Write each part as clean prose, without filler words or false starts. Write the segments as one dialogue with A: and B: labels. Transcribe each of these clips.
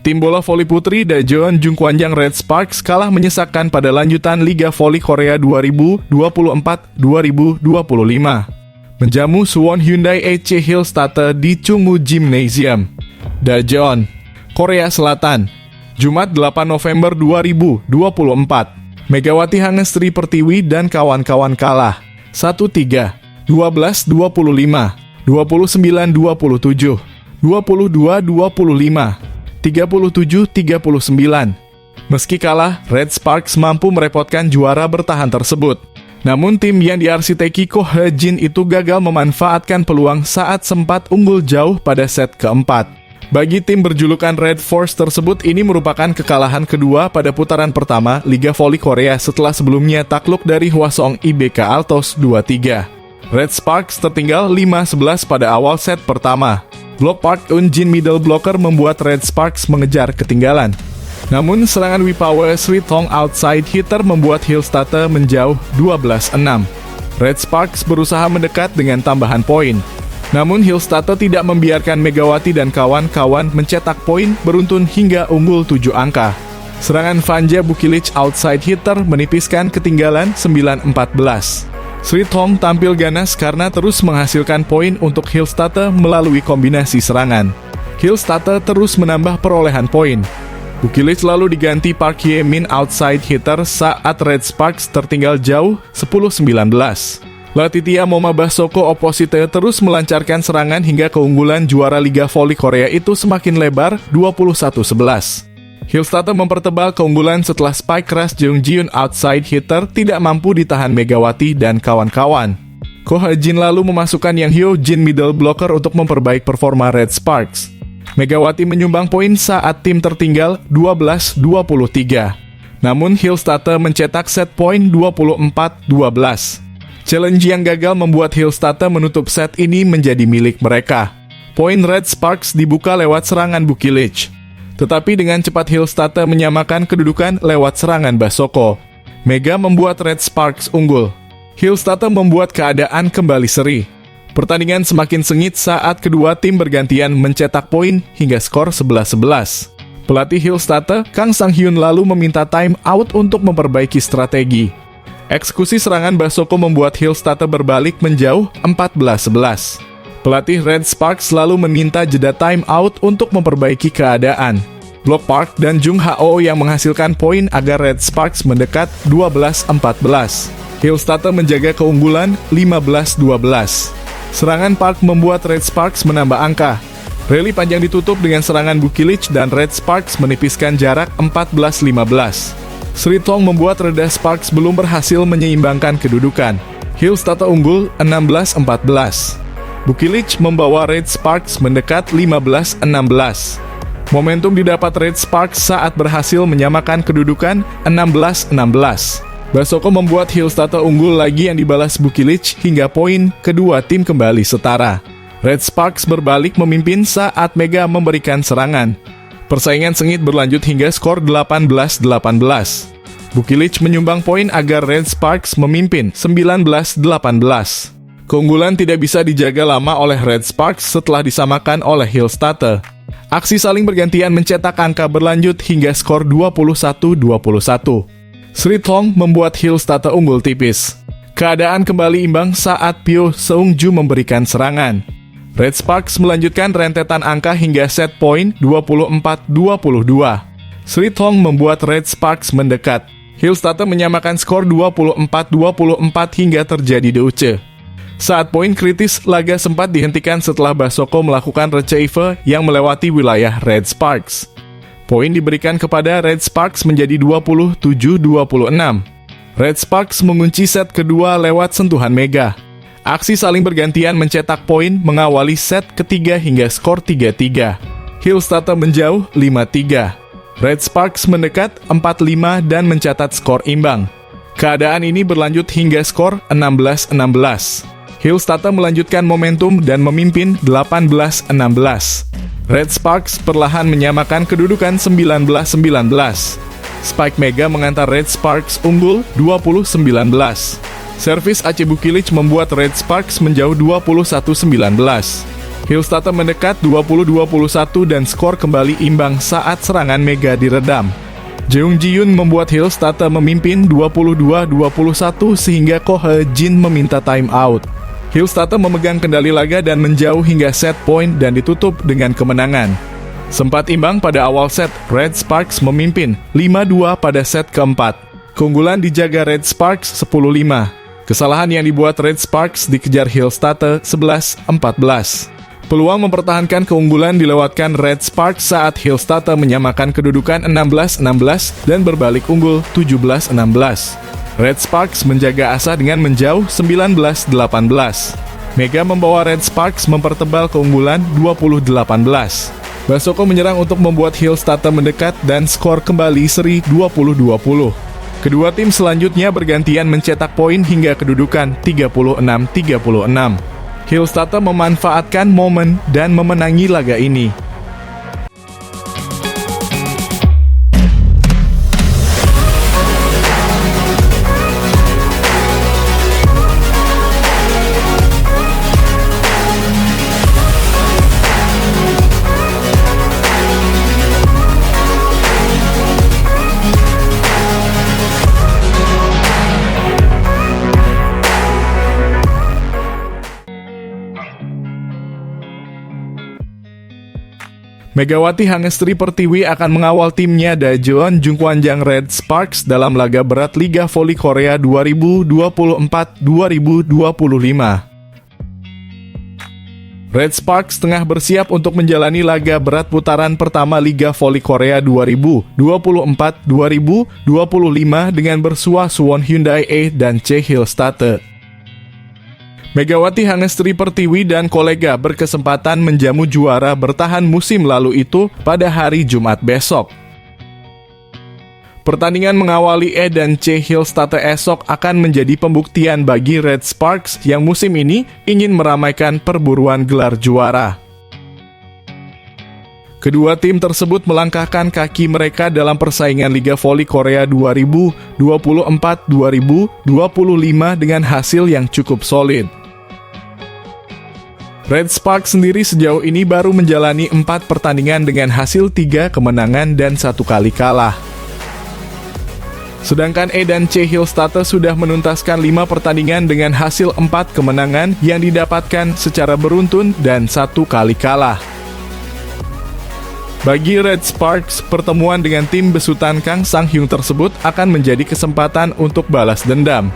A: Tim bola voli putri Daejeon Jungkwanjang Red Sparks kalah menyesakkan pada lanjutan Liga Voli Korea 2024-2025. Menjamu Suwon Hyundai EC Hillstatte di Chungmu Gymnasium, Daejeon, Korea Selatan, Jumat 8 November 2024. Megawati Hangestri Pertiwi dan kawan-kawan kalah 1-3, 12-25, 29-27, 22-25, 37-39. Meski kalah, Red Sparks mampu merepotkan juara bertahan tersebut. Namun tim yang diarsiteki Ko He-jin itu gagal memanfaatkan peluang saat sempat unggul jauh pada set keempat. Bagi tim berjulukan Red Force tersebut, ini merupakan kekalahan kedua pada putaran pertama Liga Voli Korea setelah sebelumnya takluk dari Hwasong IBK Altos 2-3. Red Sparks tertinggal 5-11 pada awal set pertama. Blok Park Eun-jin middle blocker membuat Red Sparks mengejar ketinggalan. Namun serangan Wipawe Sri Thong outside hitter membuat Hillstatte menjauh 12-6. Red Sparks berusaha mendekat dengan tambahan poin. Namun Hillstatte tidak membiarkan Megawati dan kawan-kawan mencetak poin beruntun hingga unggul 7 angka. Serangan Vanja Bukilic outside hitter menipiskan ketinggalan 9-14. Sri Thong tampil ganas karena terus menghasilkan poin untuk Hillstatte melalui kombinasi serangan. Hillstatte terus menambah perolehan poin. Bukilic lalu diganti Park Hye-min outside hitter saat Red Sparks tertinggal jauh 10-19. Latitia Moma Basoko Opposite terus melancarkan serangan hingga keunggulan juara Liga Voli Korea itu semakin lebar 21-11. Hillstatte mempertebal keunggulan setelah spike keras Jeong Ji-eun outside hitter tidak mampu ditahan Megawati dan kawan-kawan. Ko He-jin lalu memasukkan Yang Hyo-jin middle blocker untuk memperbaiki performa Red Sparks. Megawati menyumbang poin saat tim tertinggal 12-23. Namun Hillstatte mencetak set poin 24-12. Challenge yang gagal membuat Hillstatte menutup set ini menjadi milik mereka. Poin Red Sparks dibuka lewat serangan Bukilic. Tetapi dengan cepat Hillstatte menyamakan kedudukan lewat serangan Basoko. Mega membuat Red Sparks unggul. Hillstatte membuat keadaan kembali seri. Pertandingan semakin sengit saat kedua tim bergantian mencetak poin hingga skor 11-11. Pelatih Hillstatte, Kang Sang-hyun lalu meminta time out untuk memperbaiki strategi. Eksekusi serangan Basoko membuat Hillstatte berbalik menjauh 14-11. Pelatih Red Sparks lalu meminta jeda time out untuk memperbaiki keadaan. Blok Park dan Jung Ha-oh yang menghasilkan poin agar Red Sparks mendekat 12-14. Hillstatte menjaga keunggulan 15-12. Serangan Park membuat Red Sparks menambah angka. Rally panjang ditutup dengan serangan Bukilic dan Red Sparks menipiskan jarak 14-15. Sri Thong membuat Red Sparks belum berhasil menyeimbangkan kedudukan. Hillstatte unggul 16-14. Bukilic membawa Red Sparks mendekat 15-16. Momentum didapat Red Sparks saat berhasil menyamakan kedudukan 16-16. Basoko membuat Hillstatte unggul lagi yang dibalas Bukilic hingga poin kedua tim kembali setara. Red Sparks berbalik memimpin saat Mega memberikan serangan. Persaingan sengit berlanjut hingga skor 18-18. Bukilic menyumbang poin agar Red Sparks memimpin 19-18. Keunggulan tidak bisa dijaga lama oleh Red Sparks setelah disamakan oleh Hillstatte. Aksi saling bergantian mencetak angka berlanjut hingga skor 21-21. Sri Thong membuat Hillstatte unggul tipis. Keadaan kembali imbang saat Pyo Seung-ju memberikan serangan. Red Sparks melanjutkan rentetan angka hingga set poin 24-22. Sri Thong membuat Red Sparks mendekat. Hillstatte menyamakan skor 24-24 hingga terjadi DUC. Saat poin kritis, laga sempat dihentikan setelah Basoko melakukan receive yang melewati wilayah Red Sparks. Poin diberikan kepada Red Sparks menjadi 27-26. Red Sparks mengunci set kedua lewat sentuhan Mega. Aksi saling bergantian mencetak poin mengawali set ketiga hingga skor 3-3. Hillstatte menjauh 5-3. Red Sparks mendekat 4-5 dan mencatat skor imbang. Keadaan ini berlanjut hingga skor 16-16. Hillstatte melanjutkan momentum dan memimpin 18-16. Red Sparks perlahan menyamakan kedudukan 19-19. Spike Mega mengantar Red Sparks unggul 20-19. Servis Aceh Bukilic membuat Red Sparks menjauh 21-19. Hillstatter mendekat 20-21 dan skor kembali imbang saat serangan Mega diredam. Jeong Ji-yoon membuat Hillstatter memimpin 22-21 sehingga Ko He-jin meminta time out. Hillstatter memegang kendali laga dan menjauh hingga set point dan ditutup dengan kemenangan. Sempat imbang pada awal set, Red Sparks memimpin 5-2 pada set keempat. Keunggulan dijaga Red Sparks 10-5. Kesalahan yang dibuat Red Sparks dikejar Hillstatter 11-14. Peluang mempertahankan keunggulan dilewatkan Red Sparks saat Hillstatter menyamakan kedudukan 16-16 dan berbalik unggul 17-16. Red Sparks menjaga asa dengan menjauh 19-18. Mega membawa Red Sparks mempertebal keunggulan 20-18. Basoko menyerang untuk membuat Hillstatter mendekat dan skor kembali seri 20-20. Kedua tim selanjutnya bergantian mencetak poin hingga kedudukan 36-36. Hillstatter memanfaatkan momen dan memenangi laga ini. Megawati Hangestri Pertiwi akan mengawal timnya Daejeon Jungkwanjang Red Sparks dalam laga berat Liga Voli Korea 2024-2025. Red Sparks tengah bersiap untuk menjalani laga berat putaran pertama Liga Voli Korea 2024-2025 dengan bersua Suwon Hyundai E dan C Hillstatter. Megawati Hangestri Pertiwi dan kolega berkesempatan menjamu juara bertahan musim lalu itu pada hari Jumat besok. Pertandingan mengawali E dan C Hillstatter esok akan menjadi pembuktian bagi Red Sparks yang musim ini ingin meramaikan perburuan gelar juara. Kedua tim tersebut melangkahkan kaki mereka dalam persaingan Liga Voli Korea 2024-2025 dengan hasil yang cukup solid. Red Sparks sendiri sejauh ini baru menjalani 4 pertandingan dengan hasil 3 kemenangan dan 1 kali kalah. Sedangkan E dan C Hillstatter sudah menuntaskan 5 pertandingan dengan hasil 4 kemenangan yang didapatkan secara beruntun dan 1 kali kalah. Bagi Red Sparks, pertemuan dengan tim besutan Kang Sang-hyung tersebut akan menjadi kesempatan untuk balas dendam.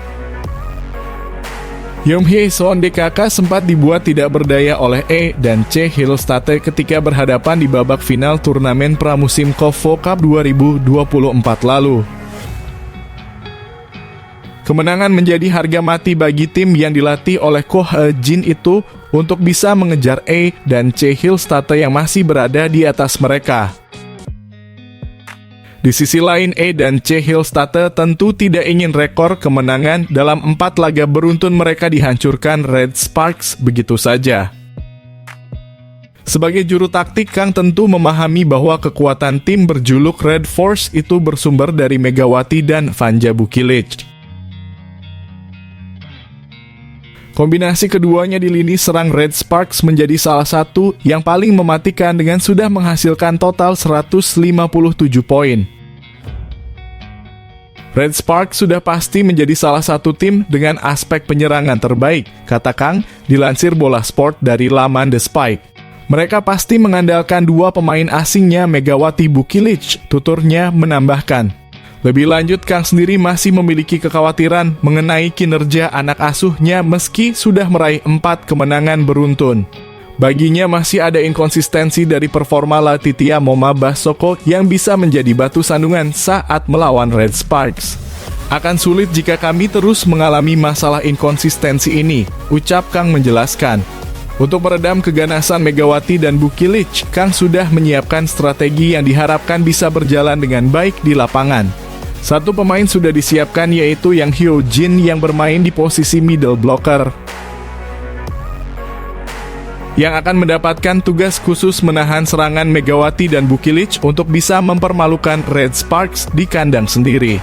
A: Yonhye Son DKK sempat dibuat tidak berdaya oleh E dan C Hillstatter ketika berhadapan di babak final turnamen pramusim KOFO Cup 2024 lalu. Kemenangan menjadi harga mati bagi tim yang dilatih oleh Ko He-jin itu untuk bisa mengejar E dan C Hillstatter yang masih berada di atas mereka. Di sisi lain, E dan C Hillstatter tentu tidak ingin rekor kemenangan dalam 4 laga beruntun mereka dihancurkan Red Sparks begitu saja. Sebagai juru taktik, Kang tentu memahami bahwa kekuatan tim berjuluk Red Force itu bersumber dari Megawati dan Vanja Bukilic. Kombinasi keduanya di lini serang Red Sparks menjadi salah satu yang paling mematikan dengan sudah menghasilkan total 157 poin. Red Sparks sudah pasti menjadi salah satu tim dengan aspek penyerangan terbaik, kata Kang, dilansir Bola Sport dari laman The Spike. Mereka pasti mengandalkan 2 pemain asingnya Megawati Bukilic, tuturnya menambahkan. Lebih lanjut, Kang sendiri masih memiliki kekhawatiran mengenai kinerja anak asuhnya meski sudah meraih 4 kemenangan beruntun. Baginya masih ada inkonsistensi dari performa Latitia Moma Basoko yang bisa menjadi batu sandungan saat melawan Red Sparks. Akan sulit jika kami terus mengalami masalah inkonsistensi ini, ucap Kang menjelaskan. Untuk meredam keganasan Megawati dan Bukilic, Kang sudah menyiapkan strategi yang diharapkan bisa berjalan dengan baik di lapangan. Satu pemain sudah disiapkan yaitu Yang Hyo Jin yang bermain di posisi middle blocker, yang akan mendapatkan tugas khusus menahan serangan Megawati dan Bukilic untuk bisa mempermalukan Red Sparks di kandang sendiri.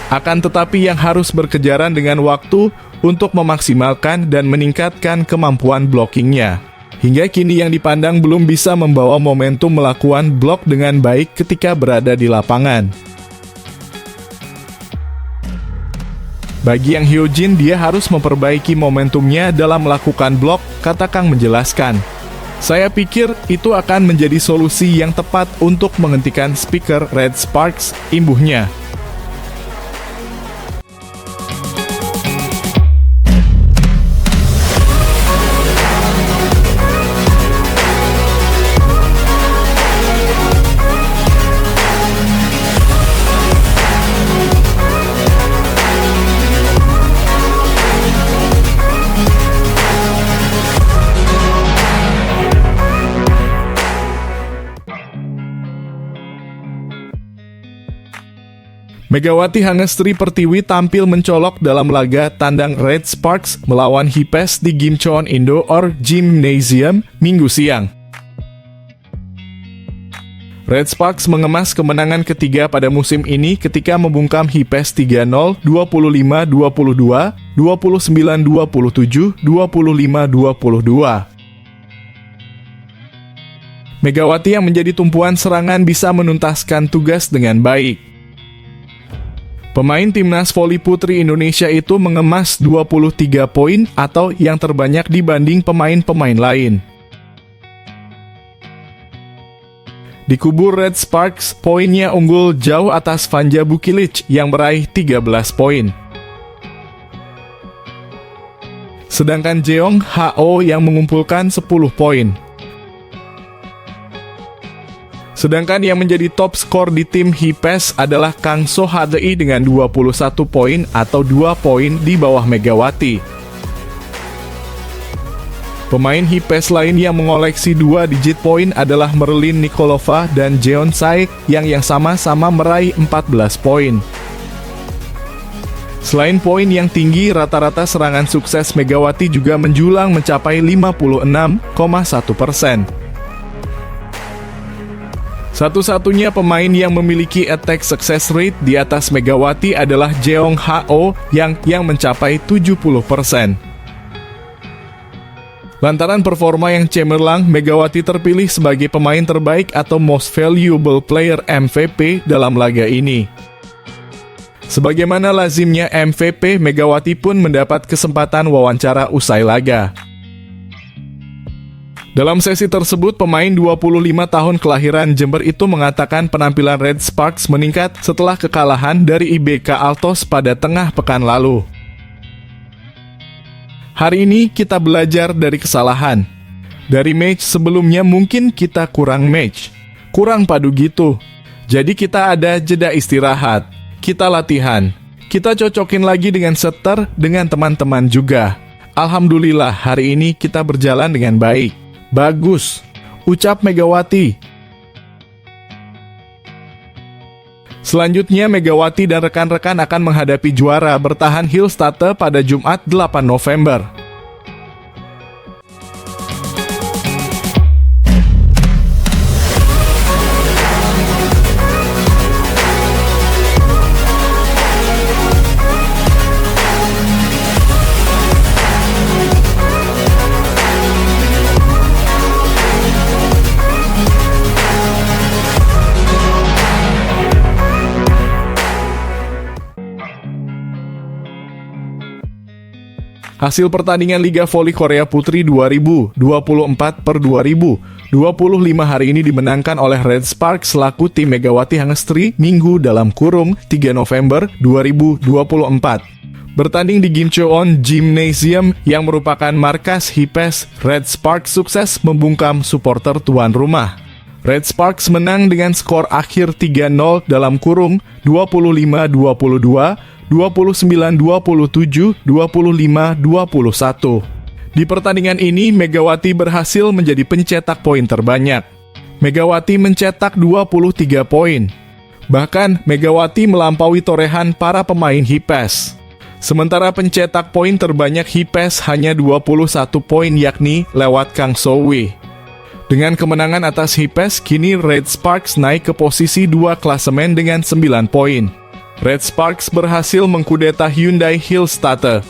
A: Akan tetapi yang harus berkejaran dengan waktu untuk memaksimalkan dan meningkatkan kemampuan blockingnya. Hingga kini yang dipandang belum bisa membawa momentum melakukan blok dengan baik ketika berada di lapangan. Bagi Yang Hyojin, dia harus memperbaiki momentumnya dalam melakukan blok, kata Kang menjelaskan. Saya pikir itu akan menjadi solusi yang tepat untuk menghentikan speaker Red Sparks, imbuhnya. Megawati Hangestri Pertiwi tampil mencolok dalam laga tandang Red Sparks melawan Hipes di Gimcheon Indoor Gymnasium Minggu siang. Red Sparks mengemas kemenangan ketiga pada musim ini ketika membungkam Hipes 3-0, 25-22, 29-27, 25-22. Megawati yang menjadi tumpuan serangan bisa menuntaskan tugas dengan baik. Pemain timnas voli putri Indonesia itu mengemas 23 poin atau yang terbanyak dibanding pemain-pemain lain. Di kubu Red Sparks, poinnya unggul jauh atas Vanja Bukilic yang meraih 13 poin. Sedangkan Jeong Ho yang mengumpulkan 10 poin. Sedangkan yang menjadi top skor di tim Hipes adalah Kang So HDI dengan 21 poin atau 2 poin di bawah Megawati. Pemain Hipes lain yang mengoleksi 2 digit poin adalah Merlin Nikolova dan Jeon Sae yang sama-sama meraih 14 poin. Selain poin yang tinggi, rata-rata serangan sukses Megawati juga menjulang mencapai 56,1%. Satu-satunya pemain yang memiliki attack success rate di atas Megawati adalah Jeong Ho yang mencapai 70%. Lantaran performa yang cemerlang, Megawati terpilih sebagai pemain terbaik atau Most Valuable Player MVP dalam laga ini. Sebagaimana lazimnya MVP, Megawati pun mendapat kesempatan wawancara usai laga. Dalam sesi tersebut, pemain 25 tahun kelahiran Jember itu mengatakan penampilan Red Sparks meningkat setelah kekalahan dari IBK Altos pada tengah pekan lalu. Hari ini kita belajar dari kesalahan. Dari match sebelumnya mungkin kita kurang match, kurang padu gitu. Jadi kita ada jeda istirahat, kita latihan, kita cocokin lagi dengan setter, dengan teman-teman juga. Alhamdulillah hari ini kita berjalan dengan baik. Bagus, ucap Megawati. Selanjutnya, Megawati dan rekan-rekan akan menghadapi juara bertahan Hillstatte pada Jumat 8 November. Hasil pertandingan Liga Voli Korea Putri 2024 per 2025 hari ini dimenangkan oleh Red Sparks selaku tim Megawati Hangestri Minggu dalam kurung 3 November 2024. Bertanding di Gimcheon Gymnasium yang merupakan markas Hipes, Red Sparks sukses membungkam supporter tuan rumah. Red Sparks menang dengan skor akhir 3-0 dalam kurung 25-22, 29-27, 25-21. Di pertandingan ini, Megawati berhasil menjadi pencetak poin terbanyak. Megawati mencetak 23 poin. Bahkan, Megawati melampaui torehan para pemain Hipes. Sementara pencetak poin terbanyak Hipes hanya 21 poin yakni lewat Kang So-wi. Dengan kemenangan atas Hipes, kini Red Sparks naik ke posisi 2 klasemen dengan 9 poin. Red Sparks berhasil mengkudeta Hyundai Hillstatte.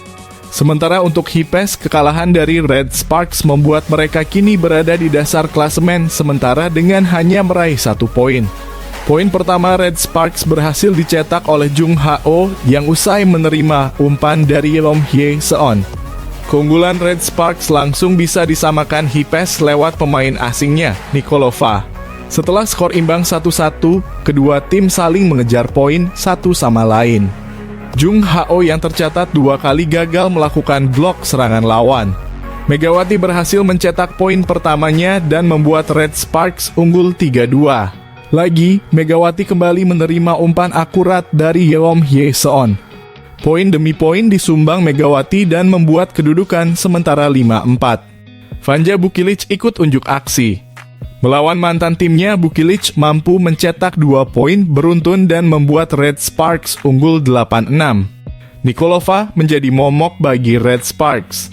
A: Sementara untuk Hipes, kekalahan dari Red Sparks membuat mereka kini berada di dasar klasemen sementara dengan hanya meraih 1 poin. Poin pertama Red Sparks berhasil dicetak oleh Jung Ha-oh yang usai menerima umpan dari Rom Hye Seon. Keunggulan Red Sparks langsung bisa disamakan Hipes lewat pemain asingnya, Nikolova. Setelah skor imbang 1-1, kedua tim saling mengejar poin satu sama lain. Jung Ha-oh yang tercatat 2 kali gagal melakukan blok serangan lawan. Megawati berhasil mencetak poin pertamanya dan membuat Red Sparks unggul 3-2. Lagi, Megawati kembali menerima umpan akurat dari Yeom Hye Seon. Poin demi poin disumbang Megawati dan membuat kedudukan sementara 5-4. Vanja Bukilic ikut unjuk aksi. Melawan mantan timnya, Bukilic mampu mencetak 2 poin beruntun dan membuat Red Sparks unggul 8-6. Nikolova menjadi momok bagi Red Sparks.